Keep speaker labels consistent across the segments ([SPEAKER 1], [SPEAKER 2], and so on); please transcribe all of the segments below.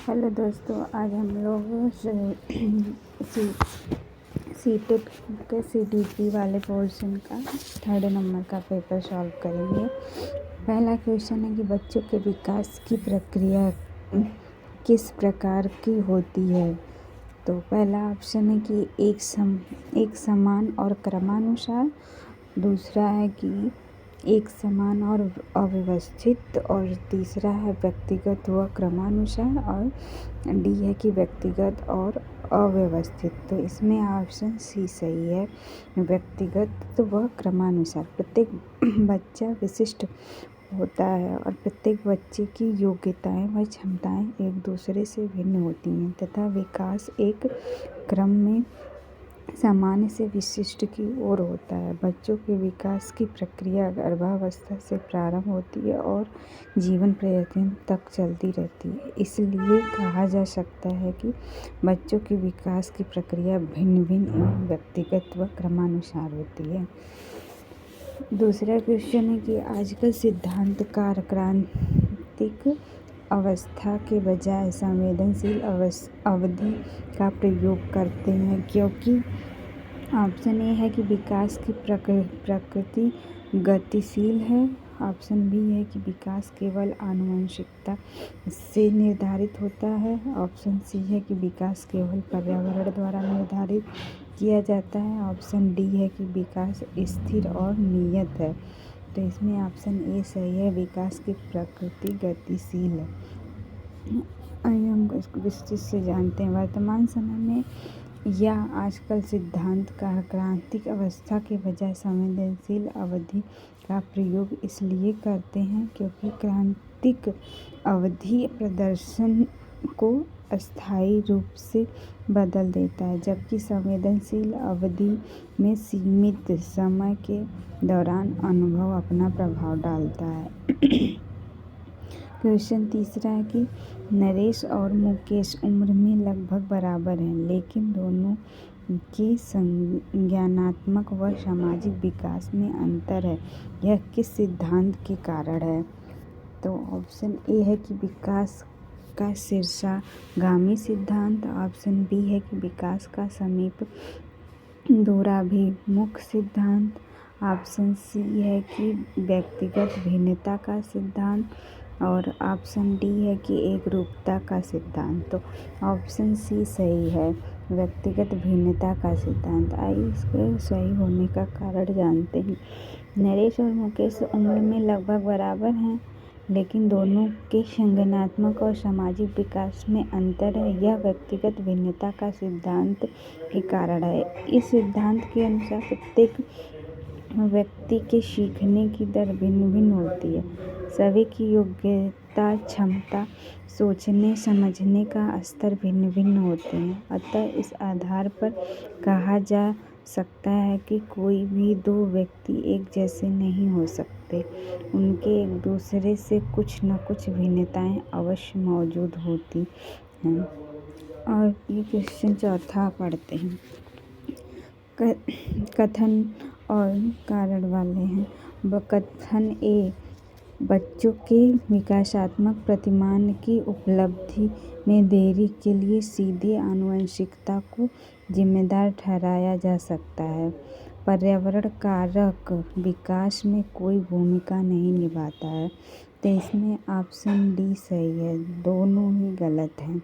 [SPEAKER 1] Hello दोस्तों, आज हम लोग सीटेट के सीटीपी वाले पोर्शन का 3rd नंबर का पेपर सॉल्व करेंगे। पहला क्वेश्चन है कि बच्चों के विकास की प्रक्रिया किस प्रकार की होती है। तो पहला ऑप्शन है कि एक समान और क्रमानुसार। दूसरा है कि एक समान और अव्यवस्थित। और तीसरा है व्यक्तिगत व क्रमानुसार। और डी है कि व्यक्तिगत और अव्यवस्थित। तो इसमें ऑप्शन सी सही है, व्यक्तिगत व क्रमानुसार। प्रत्येक बच्चा विशिष्ट होता है और प्रत्येक बच्चे की योग्यताएं व क्षमताएं एक दूसरे से भिन्न होती हैं तथा विकास एक क्रम में सामान्य से विशिष्ट की ओर होता है। बच्चों के विकास की प्रक्रिया गर्भावस्था से प्रारंभ होती है और जीवन पर्यंत तक चलती रहती है। इसलिए कहा जा सकता है कि बच्चों के विकास की प्रक्रिया भिन्न भिन्न एवं व्यक्तिगत व क्रमानुसार होती है। दूसरा क्वेश्चन है कि आजकल सिद्धांतकार क्रांतिक अवस्था के बजाय संवेदनशील अवधि का प्रयोग करते हैं, क्योंकि ऑप्शन ए है कि विकास की प्रकृति गतिशील है। ऑप्शन बी है कि विकास केवल आनुवंशिकता से निर्धारित होता है। ऑप्शन सी है कि विकास केवल पर्यावरण द्वारा निर्धारित किया जाता है। ऑप्शन डी है कि विकास स्थिर और नियत है। तो इसमें ऑप्शन ए सही है, विकास की प्रकृति गतिशील है। आइए हम इसको विस्तृत से जानते हैं। वर्तमान समय में या आजकल सिद्धांतकार क्रांतिक अवस्था के बजाय संवेदनशील अवधि का प्रयोग इसलिए करते हैं क्योंकि क्रांतिक अवधि प्रदर्शन को अस्थायी रूप से बदल देता है, जबकि संवेदनशील अवधि में सीमित समय के दौरान अनुभव अपना प्रभाव डालता है। क्वेश्चन तीसरा है कि नरेश और मुकेश उम्र में लगभग बराबर हैं, लेकिन दोनों के संज्ञानात्मक व सामाजिक विकास में अंतर है। यह किस सिद्धांत के कारण है। तो ऑप्शन ए है कि विकास का शीर्षगामी सिद्धांत। ऑप्शन बी है कि विकास का समीप दूराभिमुख सिद्धांत। ऑप्शन सी है कि व्यक्तिगत भिन्नता का सिद्धांत। और ऑप्शन डी है कि एकरूपता का सिद्धांत। तो ऑप्शन सी सही है, व्यक्तिगत भिन्नता का सिद्धांत। आइए इसके सही होने का कारण जानते हैं। नरेश और मुकेश उम्र में लगभग बराबर हैं, लेकिन दोनों के संज्ञानात्मक और सामाजिक विकास में अंतर है। यह व्यक्तिगत भिन्नता का सिद्धांत के कारण है। इस सिद्धांत के अनुसार प्रत्येक व्यक्ति के सीखने की दर भिन्न भिन्न होती है। सभी की योग्यता, क्षमता, सोचने समझने का स्तर भिन्न भिन्न होते हैं। अतः इस आधार पर कहा जा सकता है कि कोई भी दो व्यक्ति एक जैसे नहीं हो सकते। उनके एक दूसरे से कुछ न कुछ भिन्नताएं अवश्य मौजूद होती हैं। और ये क्वेश्चन चौथा पढ़ते हैं। कथन और कारण वाले हैं। कथन ए, बच्चों के विकासात्मक प्रतिमान की उपलब्धि में देरी के लिए सीधे आनुवंशिकता को जिम्मेदार ठहराया जा सकता है। पर्यावरण कारक विकास में कोई भूमिका नहीं निभाता है। तो इसमें ऑप्शन डी सही है, दोनों ही गलत हैं।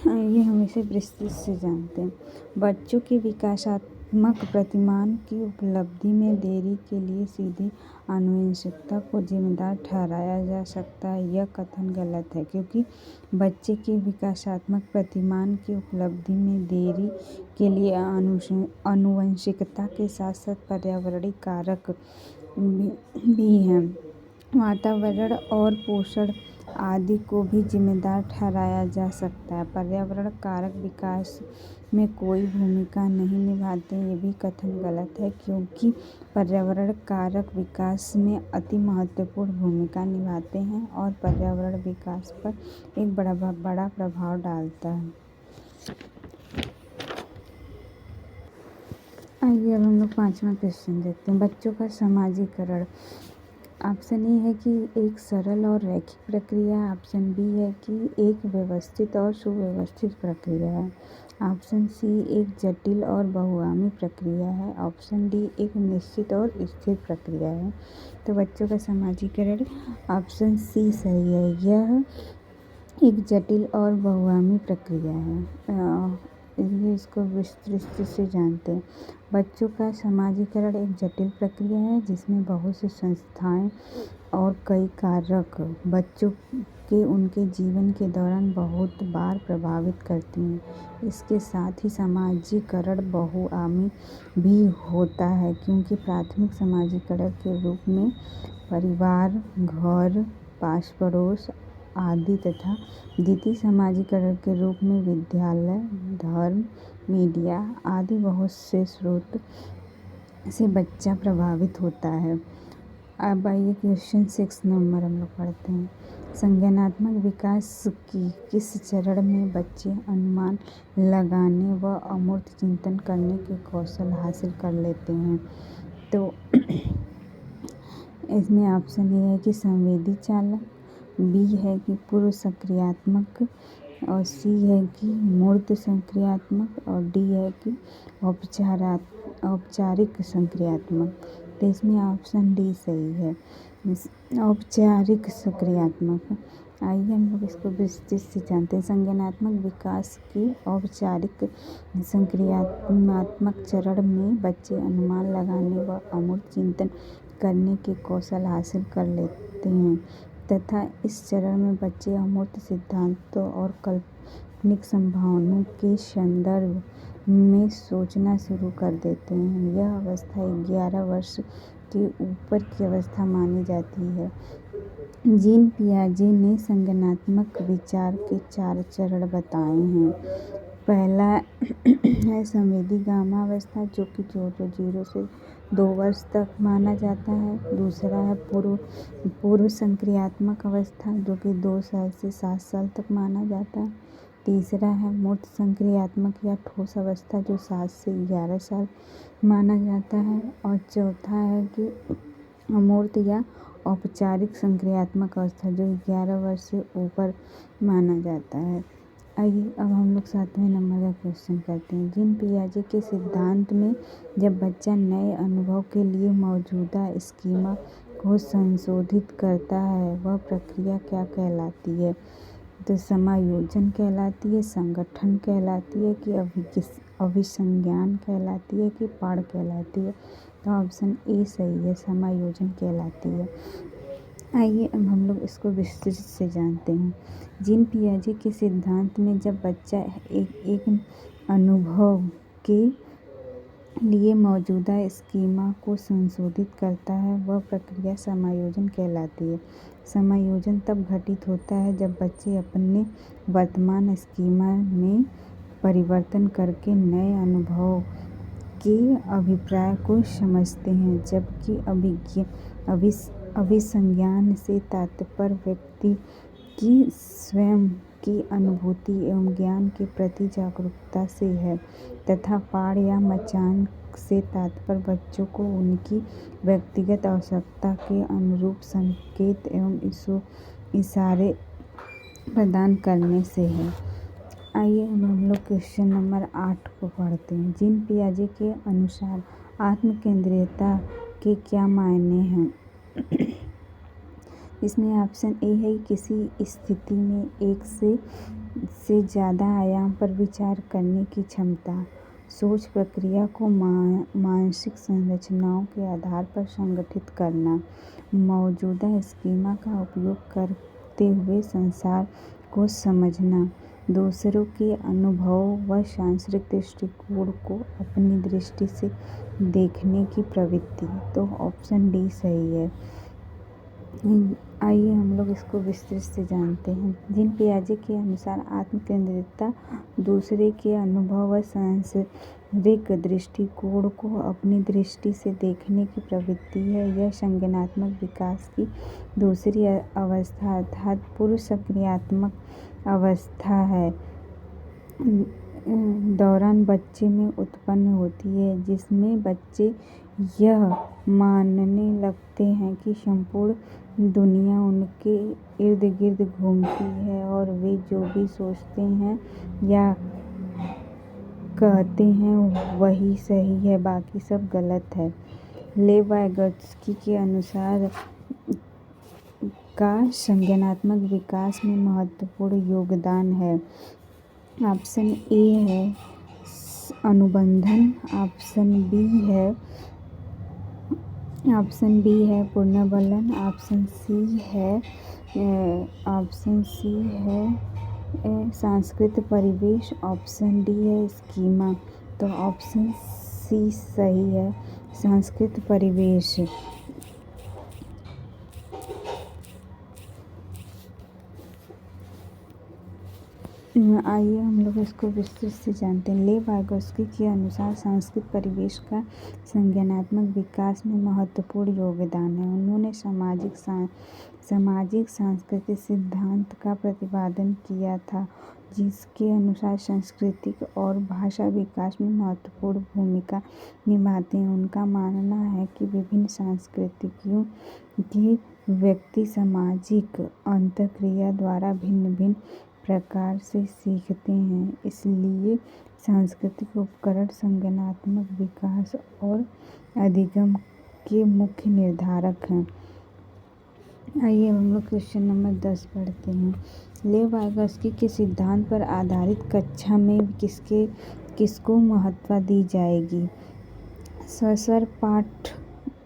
[SPEAKER 1] आइए हम इसे विस्तृत से जानते हैं। बच्चों के विकासात्मक प्रतिमान की उपलब्धि में देरी के लिए सीधे आनुवंशिकता को जिम्मेदार ठहराया जा सकता है। यह कथन गलत है, क्योंकि बच्चे के विकासात्मक प्रतिमान की उपलब्धि में देरी के लिए आनुवंशिकता के साथ साथ पर्यावरणीय कारक भी हैं। वातावरण और पोषण आदि को भी जिम्मेदार ठहराया जा सकता है। पर्यावरण कारक विकास में कोई भूमिका नहीं निभाते। ये भी कथन गलत है, क्योंकि पर्यावरण कारक विकास में अति महत्वपूर्ण भूमिका निभाते हैं और पर्यावरण विकास पर एक बड़ा प्रभाव डालता है। आइए अब हम लोग 5वां क्वेश्चन देखते हैं। बच्चों का समाजीकरण ऑप्शन ए है कि एक सरल और रैखिक प्रक्रिया। ऑप्शन बी है कि एक व्यवस्थित और सुव्यवस्थित प्रक्रिया है। ऑप्शन सी एक जटिल और बहुआयामी प्रक्रिया है। ऑप्शन डी एक निश्चित और स्थिर प्रक्रिया है। तो बच्चों का समाजीकरण ऑप्शन सी सही है। यह एक जटिल और बहुआयामी प्रक्रिया है। इसको विस्तृत से जानते हैं। बच्चों का समाजीकरण एक जटिल प्रक्रिया है जिसमें बहुत सी संस्थाएं और कई कारक बच्चों के उनके जीवन के दौरान बहुत बार प्रभावित करती हैं। इसके साथ ही समाजीकरण बहुआयामी भी होता है क्योंकि प्राथमिक समाजीकरण के रूप में परिवार, घर, पास पड़ोस आदि तथा द्वितीय समाजीकरण के रूप में विद्यालय, धर्म, मीडिया आदि बहुत से स्रोत से बच्चा प्रभावित होता है। अब आइए क्वेश्चन 6 नंबर हम लोग पढ़ते हैं। संज्ञानात्मक विकास की किस चरण में बच्चे अनुमान लगाने व अमूर्त चिंतन करने के कौशल हासिल कर लेते हैं? तो इसमें ऑप्शन ए है कि संवेदी चालक, बी है कि पूर्व सक्रियात्मक और सी है कि मूर्त सक्रियात्मक और डी है कि औपचारिक सक्रियात्मक। तो इसमें ऑप्शन डी सही है, औपचारिक सक्रियात्मक। आइए हम लोग इसको विस्तृत से जानते हैं। संज्ञानात्मक विकास के औपचारिक सक्रियात्मक चरण में बच्चे अनुमान लगाने व अमूर्त चिंतन करने के कौशल हासिल कर लेते हैं तथा इस चरण में बच्चे अमूर्त सिद्धांतों और काल्पनिक संभावनाओं के संदर्भ में सोचना शुरू कर देते हैं। यह अवस्था 11 वर्ष के ऊपर की अवस्था मानी जाती है। जीन पियाजे ने संज्ञानात्मक विचार के 4 चरण बताए हैं। पहला है संवेदी गामा अवस्था जो कि 0 से 2 वर्ष तक माना जाता है। दूसरा है पूर्व संक्रियात्मक अवस्था जो कि 2 साल से 7 साल तक माना जाता है। तीसरा है मूर्त संक्रियात्मक या ठोस अवस्था जो 7 से 11 साल माना जाता है। और चौथा है कि अमूर्त या औपचारिक संक्रियात्मक अवस्था जो 11 वर्ष से ऊपर माना जाता है। आइए अब हम लोग 7वें नंबर का क्वेश्चन करते हैं। जीन पियाजे के सिद्धांत में जब बच्चा नए अनुभव के लिए मौजूदा स्कीमा को संशोधित करता है वह प्रक्रिया क्या कहलाती है? तो समायोजन कहलाती है, संगठन कहलाती है कि अभिसंज्ञान कहलाती है कि पाठ कहलाती है? तो ऑप्शन ए सही है, समायोजन कहलाती है। आइए अब हम लोग इसको विस्तृत से जानते हैं। जीन पियाजे के सिद्धांत में जब बच्चा एक अनुभव के लिए मौजूदा स्कीमा को संशोधित करता है वह प्रक्रिया समायोजन कहलाती है। समायोजन तब घटित होता है जब बच्चे अपने वर्तमान स्कीमा में परिवर्तन करके नए अनुभव के अभिप्राय को समझते हैं, जबकि अभिसंज्ञान से तात्पर्य व्यक्ति की स्वयं की अनुभूति एवं ज्ञान के प्रति जागरूकता से है तथा पाठ या मचान से तात्पर्य बच्चों को उनकी व्यक्तिगत आवश्यकता के अनुरूप संकेत एवं इशारे प्रदान करने से है। आइए अब हम लोग क्वेश्चन नंबर 8 को पढ़ते हैं। जीन पियाजे के अनुसार आत्मकेंद्रितता के क्या मायने हैं? इसमें ऑप्शन ए है किसी स्थिति में एक से ज़्यादा आयाम पर विचार करने की क्षमता, सोच प्रक्रिया को मानसिक संरचनाओं के आधार पर संगठित करना, मौजूदा स्कीमा का उपयोग करते हुए संसार को समझना, दूसरों के अनुभव व सांस्कृतिक दृष्टिकोण को अपनी दृष्टि से देखने की प्रवृत्ति। तो ऑप्शन डी सही है। आइए हम लोग इसको विस्तृत से जानते हैं। जीन पियाजे के अनुसार आत्मकेंद्रितता दूसरे के अनुभव व सांस्कृतिक दृष्टिकोण को अपनी दृष्टि से देखने की प्रवृत्ति है। यह संज्ञानात्मक विकास की दूसरी अवस्था अर्थात पूर्व सक्रियात्मक अवस्था है दौरान बच्चे में उत्पन्न होती है, जिसमें बच्चे यह मानने लगते हैं कि संपूर्ण दुनिया उनके इर्द गिर्द घूमती है और वे जो भी सोचते हैं या कहते हैं वही सही है, बाकी सब गलत है। लेव वाइगोत्स्की के अनुसार का संज्ञानात्मक विकास में महत्वपूर्ण योगदान है। ऑप्शन ए है अनुबंधन, ऑप्शन बी है पुनर्बलन, ऑप्शन सी है सांस्कृतिक परिवेश, ऑप्शन डी है स्कीमा। तो ऑप्शन सी सही है, सांस्कृतिक परिवेश। आइए हम लोग इसको विस्तृत से जानते हैं। लेव वाइगोत्स्की के अनुसार सांस्कृतिक परिवेश का संज्ञानात्मक विकास में महत्वपूर्ण योगदान है। उन्होंने सामाजिक सांस्कृतिक सिद्धांत का प्रतिपादन किया था, जिसके अनुसार सांस्कृतिक और भाषा विकास में महत्वपूर्ण भूमिका निभाते हैं। उनका मानना है कि विभिन्न संस्कृतियों के व्यक्ति सामाजिक अंतःक्रिया द्वारा भिन्न भिन्न प्रकार से सीखते हैं, इसलिए सांस्कृतिक उपकरण संज्ञानात्मक विकास और अधिगम के मुख्य निर्धारक हैं। आइए हम लोग क्वेश्चन नंबर 10 पढ़ते हैं। लेव वाइगोत्स्की के सिद्धांत पर आधारित कक्षा में किसको महत्व दी जाएगी? सस्वर पाठ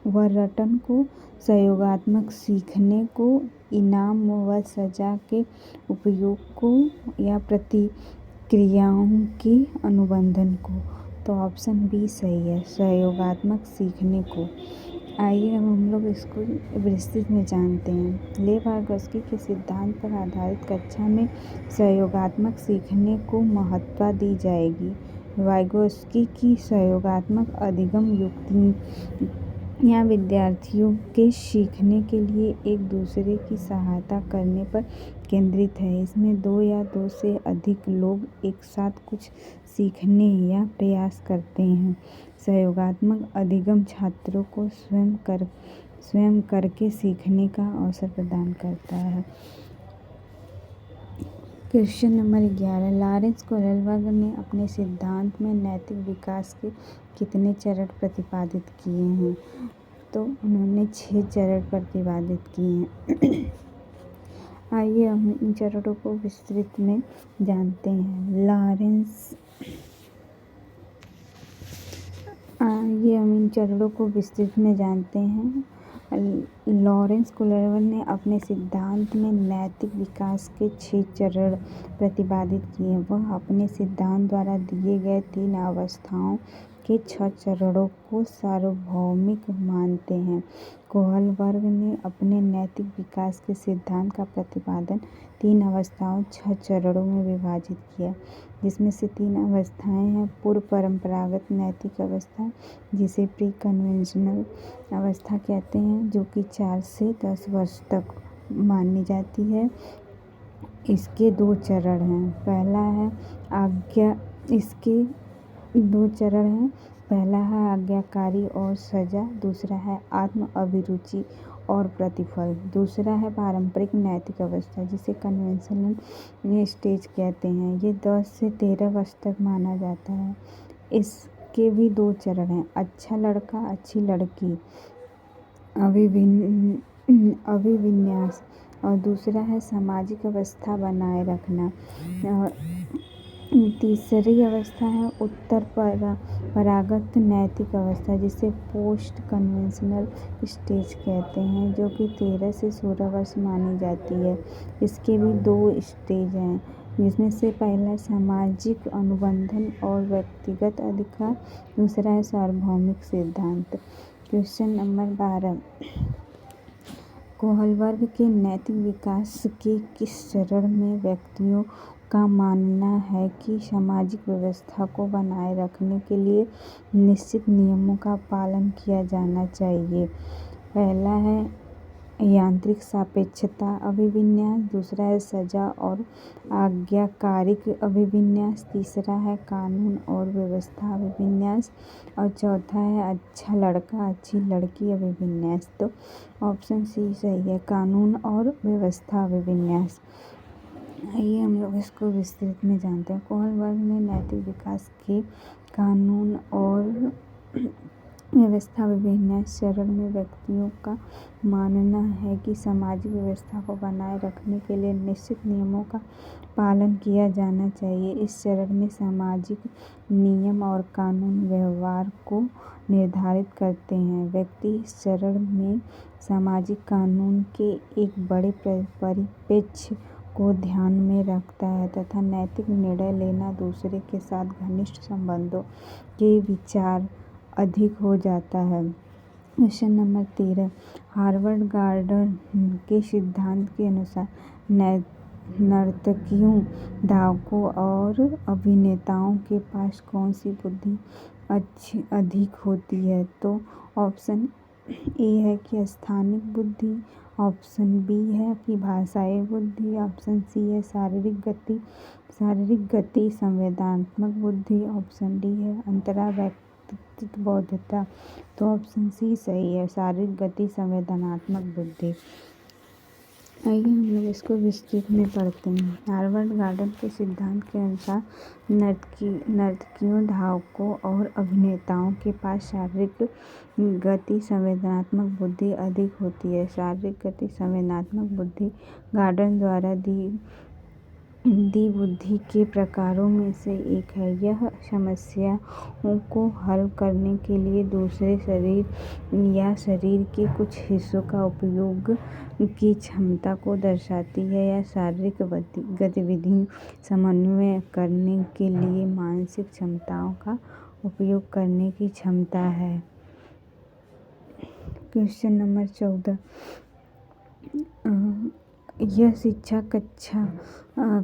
[SPEAKER 1] व रटन को, सहयोगात्मक सीखने को, इनाम व सजा के उपयोग को, या प्रतिक्रियाओं के अनुबंधन को? तो ऑप्शन बी सही है, सहयोगात्मक सीखने को। आइए अब हम लोग इसको विस्तृत में जानते हैं। लेव वाइगोत्स्की के सिद्धांत पर आधारित कक्षा में सहयोगात्मक सीखने को महत्व दी जाएगी। वाइगोत्स्की की सहयोगात्मक अधिगम युक्तियाँ विद्यार्थियों के सीखने के लिए एक दूसरे की सहायता करने पर केंद्रित है। इसमें दो या दो से अधिक लोग एक साथ कुछ सीखने या प्रयास करते हैं। सहयोगात्मक अधिगम छात्रों को स्वयं करके सीखने का अवसर प्रदान करता है। क्वेश्चन नंबर 11, लॉरेंस कोहलबर्ग ने अपने सिद्धांत में नैतिक विकास के कितने चरण प्रतिपादित किए हैं? तो उन्होंने 6 चरण प्रतिपादित किए हैं। आइए हम इन चरणों को विस्तृत में जानते हैं। लॉरेंस कोहलबर्ग ने अपने सिद्धांत में नैतिक विकास के 6 चरण प्रतिपादित किए। वह अपने सिद्धांत द्वारा दिए गए 3 अवस्थाओं के 6 चरणों को सार्वभौमिक मानते हैं। कोहलबर्ग ने अपने नैतिक विकास के सिद्धांत का प्रतिपादन 3 अवस्थाओं 6 चरणों में विभाजित किया, जिसमें से 3 अवस्थाएं हैं। पूर्व परंपरागत नैतिक अवस्था, जिसे प्री कन्वेंशनल अवस्था कहते हैं, जो कि 4 से 10 वर्ष तक मानी जाती है। इसके 2 चरण हैं। पहला है आज्ञाकारी और सजा, दूसरा है आत्म अभिरुचि और प्रतिफल, दूसरा है पारंपरिक नैतिक अवस्था, जिसे कन्वेंशनल स्टेज कहते हैं। ये 10 से 13 वर्ष तक माना जाता है। इसके भी 2 चरण हैं, अच्छा लड़का अच्छी लड़की, अभिविन्यास, और दूसरा है सामाजिक अवस्था बनाए रखना। और तीसरी अवस्था है उत्तर परागत नैतिक अवस्था, जिसे पोस्ट कन्वेंशनल स्टेज कहते हैं, जो कि 13 से 16 वर्ष मानी जाती है। इसके भी 2 स्टेज हैं, जिसमें से पहला सामाजिक अनुबंधन और व्यक्तिगत अधिकार, दूसरा है सार्वभौमिक सिद्धांत। क्वेश्चन नंबर 12, कोहलबर्ग के नैतिक विकास के किस चरण में व्यक्तियों का मानना है कि सामाजिक व्यवस्था को बनाए रखने के लिए निश्चित नियमों का पालन किया जाना चाहिए? पहला है यांत्रिक सापेक्षता अभिविन्यास, दूसरा है सजा और आज्ञाकारिक अभिविन्यास, तीसरा है कानून और व्यवस्था अभिविन्यास और चौथा है अच्छा लड़का अच्छी लड़की अभिविन्यास। तो ऑप्शन सी सही है, कानून और व्यवस्था अभिविन्यास। आइए हम लोग इसको विस्तृत में जानते हैं। कोहलबर्ग ने नैतिक विकास के कानून और व्यवस्था अभिविन्यास चरण में व्यक्तियों का मानना है कि सामाजिक व्यवस्था को बनाए रखने के लिए निश्चित नियमों का पालन किया जाना चाहिए। इस चरण में सामाजिक नियम और कानून व्यवहार को निर्धारित करते हैं। व्यक्ति इस चरण में सामाजिक कानून के एक बड़े परिप्रेक्ष्य को ध्यान में रखता है तथा नैतिक निर्णय लेना दूसरे के साथ घनिष्ठ संबंधों के विचार अधिक हो जाता है। क्वेश्चन नंबर 13, हार्वर्ड गार्डन के सिद्धांत के अनुसार नर्तकियों, धावकों और अभिनेताओं के पास कौन सी बुद्धि अधिक होती है? तो ऑप्शन ए है कि स्थानिक बुद्धि, ऑप्शन बी है कि भाषाई बुद्धि, ऑप्शन सी है शारीरिक गति संवेदनात्मक बुद्धि, ऑप्शन डी है अंतरा व्यक्तित्व बौद्धता। तो ऑप्शन सी सही है, शारीरिक गति संवेदनात्मक बुद्धि। आइए हम लोग इसको विस्तृत में पढ़ते हैं। हार्वर्ड गार्डन के सिद्धांत के अनुसार नर्तकियों, धावकों और अभिनेताओं के पास शारीरिक गति संवेदनात्मक बुद्धि अधिक होती है। शारीरिक गति संवेदनात्मक बुद्धि गार्डन द्वारा दी बुद्धि के प्रकारों में से एक है। यह समस्याओं को हल करने के लिए दूसरे शरीर या शरीर के कुछ हिस्सों का उपयोग की क्षमता को दर्शाती है या शारीरिक गतिविधियों समन्वय करने के लिए मानसिक क्षमताओं का उपयोग करने की क्षमता है। क्वेश्चन नंबर 14, यह शिक्षा कक्षा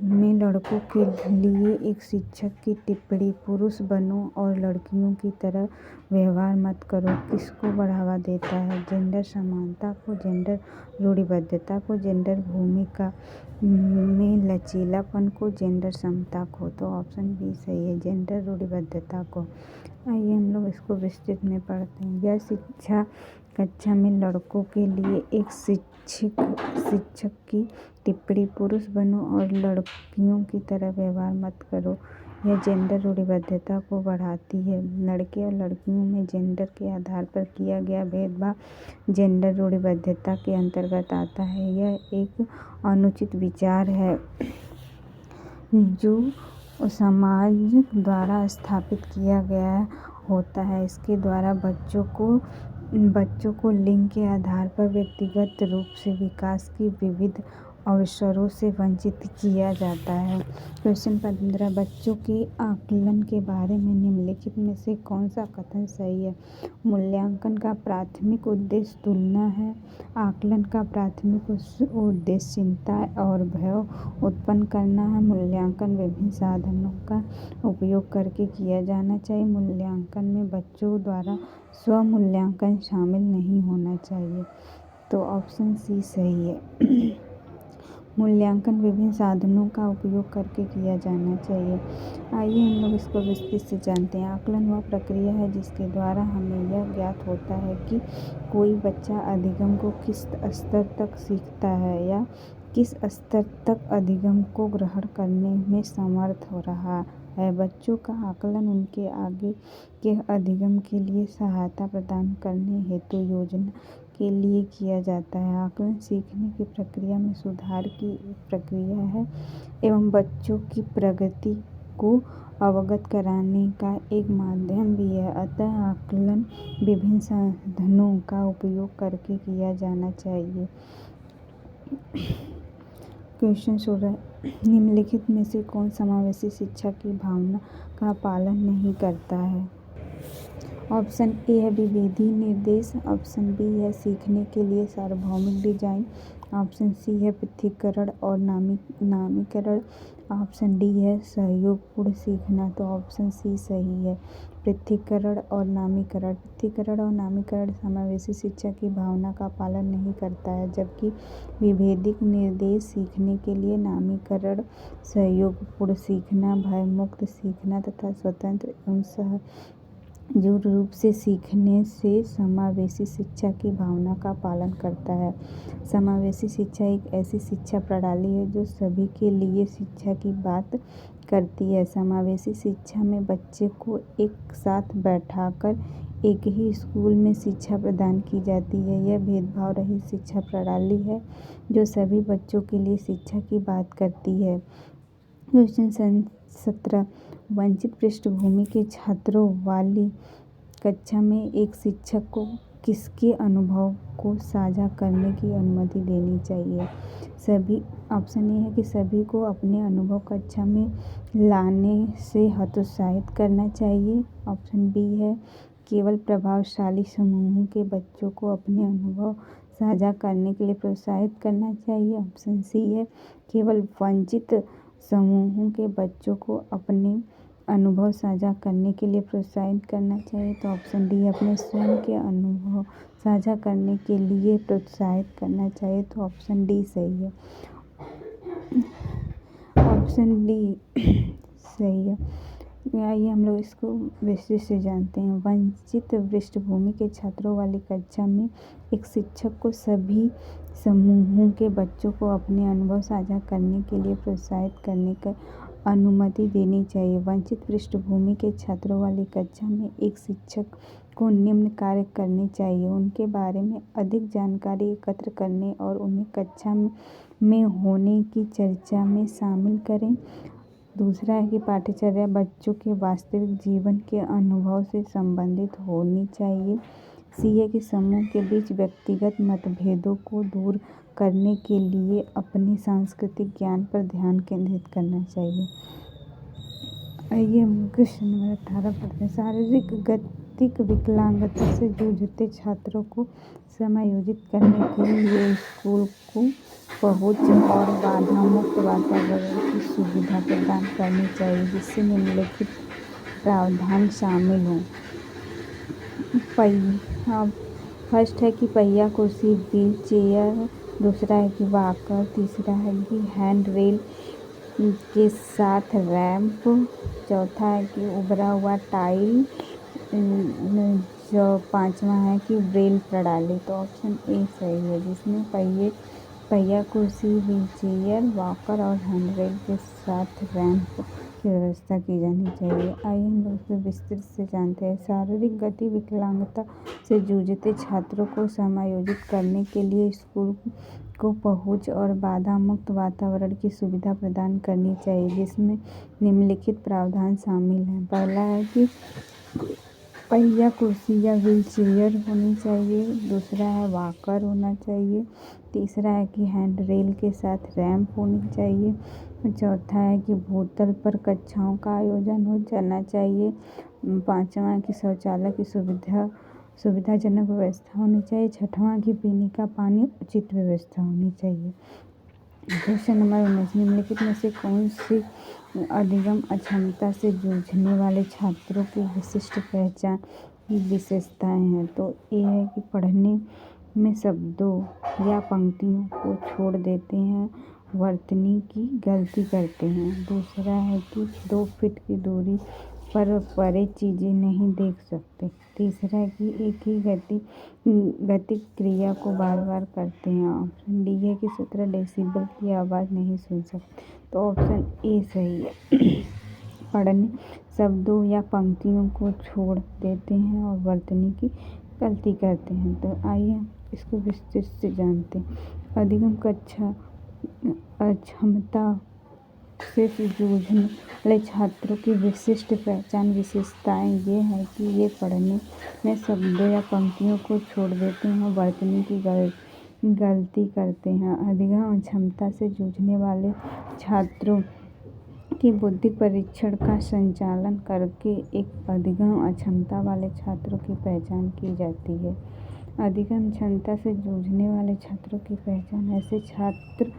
[SPEAKER 1] में लड़कों के लिए एक शिक्षक की टिप्पणी पुरुष बनो और लड़कियों की तरह व्यवहार मत करो किसको बढ़ावा देता है? जेंडर समानता को, जेंडर रूढ़िबद्धता को, जेंडर भूमिका में लचीलापन को, जेंडर समता को। तो ऑप्शन बी सही है, जेंडर रूढ़िबद्धता को। आइए हम लोग इसको विस्तृत में पढ़ते हैं। यह शिक्षा कक्षा में लड़कों के लिए एक शिक्षक की टिप्पणी पुरुष बनो और लड़कियों की तरह व्यवहार मत करो यह जेंडर रूढ़िबद्धता को बढ़ाती है। लड़के और लड़कियों में जेंडर के आधार पर किया गया भेदभाव जेंडर रूढ़िबद्धता के अंतर्गत आता है। यह एक अनुचित विचार है जो समाज द्वारा स्थापित किया गया होता है। इसके द्वारा बच्चों को लिंग के आधार पर व्यक्तिगत रूप से विकास की विविध अवसरों से वंचित किया जाता है। क्वेश्चन 15, बच्चों के आकलन के बारे में निम्नलिखित में से कौन सा कथन सही है? मूल्यांकन का प्राथमिक उद्देश्य तुलना है। आकलन का प्राथमिक उद्देश्य चिंता और भय उत्पन्न करना है। मूल्यांकन विभिन्न साधनों का उपयोग करके किया जाना चाहिए। मूल्यांकन में बच्चों द्वारा स्व-मूल्यांकन शामिल नहीं होना चाहिए। तो ऑप्शन सी सही है। मूल्यांकन विभिन्न साधनों का उपयोग करके किया जाना चाहिए। आइए हम लोग इसको विस्तृत से जानते हैं। आकलन वह प्रक्रिया है जिसके द्वारा हमें यह ज्ञात होता है कि कोई बच्चा अधिगम को किस स्तर तक सीखता है या किस स्तर तक अधिगम को ग्रहण करने में समर्थ हो रहा है। बच्चों का आकलन उनके आगे के अधिगम के लिए सहायता प्रदान करने हेतु योजना के लिए किया जाता है। आकलन सीखने की प्रक्रिया में सुधार की एक प्रक्रिया है एवं बच्चों की प्रगति को अवगत कराने का एक माध्यम भी है। अतः आकलन विभिन्न साधनों का उपयोग करके किया जाना चाहिए। क्वेश्चन 16, निम्नलिखित में से कौन समावेशी शिक्षा की भावना का पालन नहीं करता है? ऑप्शन ए है विविधि निर्देश, ऑप्शन बी है सीखने के लिए सार्वभौमिक डिजाइन, ऑप्शन सी है पृथक्करण और नामीकरण। ऑप्शन डी है सहयोगपूर्ण सीखना। तो ऑप्शन सी सही है, पृथक्करण और नामीकरण। पृथक्करण और नामीकरण समावेशी शिक्षा की भावना का पालन नहीं करता है, जबकि विभेदिक निर्देश सीखने के लिए नामीकरण सहयोगपूर्ण सीखना, भयमुक्त सीखना तथा स्वतंत्र एवं सहज रूप से सीखने से समावेशी शिक्षा की भावना का पालन करता है। समावेशी शिक्षा एक ऐसी शिक्षा प्रणाली है जो सभी के लिए शिक्षा की बात करती है। समावेशी शिक्षा में बच्चे को एक साथ बैठाकर एक ही स्कूल में शिक्षा प्रदान की जाती है। यह भेदभाव रहित शिक्षा प्रणाली है जो सभी बच्चों के लिए शिक्षा की बात करती है। क्वेश्चन 17, वंचित पृष्ठभूमि के छात्रों वाली कक्षा में एक शिक्षक को किसके अनुभव को साझा करने की अनुमति देनी चाहिए? सभी ऑप्शन ए है कि सभी को अपने अनुभव कक्षा में लाने से हतोत्साहित करना चाहिए। ऑप्शन बी है केवल प्रभावशाली समूहों के बच्चों को अपने अनुभव साझा करने के लिए प्रोत्साहित करना चाहिए। ऑप्शन सी है केवल वंचित समूहों के बच्चों को अपने अनुभव साझा करने के लिए प्रोत्साहित करना चाहिए। तो ऑप्शन डी अपने स्वयं के अनुभव साझा करने के लिए प्रोत्साहित करना चाहिए। तो ऑप्शन डी सही है, ऑप्शन डी सही है। आइए हम लोग इसको विस्तृत से जानते हैं। वंचित पृष्ठभूमि के छात्रों वाली कक्षा में एक शिक्षक को सभी समूहों के बच्चों को अपने अनुभव साझा करने के लिए प्रोत्साहित करने की अनुमति देनी चाहिए। वंचित पृष्ठभूमि के छात्रों वाली कक्षा में एक शिक्षक को निम्न कार्य करने चाहिए: उनके बारे में अधिक जानकारी एकत्र करने और उन्हें कक्षा में होने की चर्चा में शामिल करें। दूसरा है कि पाठ्यचर्या बच्चों के वास्तविक जीवन के अनुभव से संबंधित होनी चाहिए। सी है कि समूह के बीच व्यक्तिगत मतभेदों को दूर करने के लिए अपने सांस्कृतिक ज्ञान पर ध्यान केंद्रित करना चाहिए। आइए हम क्वेश्चन नंबर 18 पढ़ते हैं। शारीरिक गतिक विकलांगता से जूझते छात्रों को समायोजित करने के लिए स्कूल को पहुंच और बाधा मुक्त वातावरण की सुविधा प्रदान करनी चाहिए, जिससे निम्नलिखित प्रावधान शामिल हों। फर्स्ट है कि पहिया कुर्सी व्हील चेयर, दूसरा है कि वॉकर, तीसरा है कि हैंड रेल के साथ रैंप, चौथा है कि उभरा हुआ टाइल, जो पांचवा है कि ब्रेल प्रणाली। तो ऑप्शन ए सही है, जिसमें पहिया कुर्सी, व्हील चेयर, वॉकर और हैंड रेल के साथ रैंप की व्यवस्था की जानी चाहिए। आइए हम लोग इसे विस्तृत से जानते हैं। शारीरिक गति विकलांगता से जूझते छात्रों को समायोजित करने के लिए स्कूल को पहुंच और बाधा मुक्त वातावरण की सुविधा प्रदान करनी चाहिए, जिसमें निम्नलिखित प्रावधान शामिल हैं। पहला है कि पहिया कुर्सी या व्हील चेयर होनी चाहिए, दूसरा है वॉकर होना चाहिए, तीसरा है कि हैंड रेल के साथ रैंप होनी चाहिए, चौथा है कि भूतल पर कक्षाओं का आयोजन हो जाना चाहिए, पांचवा है कि शौचालय की सुविधाजनक व्यवस्था होनी चाहिए, छठवां की पीने का पानी उचित व्यवस्था होनी चाहिए। क्वेश्चन नंबर 19, निम्नलिखित में से कौन सी अधिगम अक्षमता से जूझने वाले छात्रों की विशिष्ट पहचान की विशेषताएं हैं? तो ये है कि पढ़ने में शब्दों या पंक्तियों को छोड़ देते हैं, वर्तनी की गलती करते हैं। दूसरा है कि 2 फीट की दूरी पर परे चीज़ें नहीं देख सकते। तीसरा है कि एक ही गतिक क्रिया को बार बार करते हैं। ऑप्शन डी है कि 17 डेसिबल की आवाज़ नहीं सुन सकते। तो ऑप्शन ए सही है, पढ़ने शब्दों या पंक्तियों को छोड़ देते हैं और वर्तनी की गलती करते हैं। तो आइए इसको विस्तृत से जानते हैं। अधिगम अक्षमता से जूझने वाले छात्रों की विशिष्ट पहचान विशेषताएं ये हैं कि ये पढ़ने में शब्दों या पंक्तियों को छोड़ देते हैं और वर्तनी की गलती करते हैं। अधिगम अक्षमता से जूझने वाले छात्रों की बौद्धिक परीक्षण का संचालन करके एक अधिगम अक्षमता वाले छात्रों की पहचान की जाती है। अधिगम क्षमता से जूझने वाले छात्रों की पहचान। ऐसे छात्र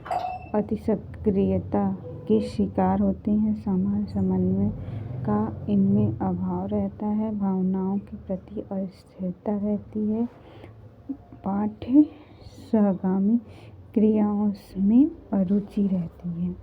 [SPEAKER 1] अति सक्रियता के शिकार होते हैं। समान समन्वय का इनमें अभाव रहता है। भावनाओं के प्रति अस्थिरता रहती है। पाठ्य सहगामी क्रियाओं में अरुचि रहती है।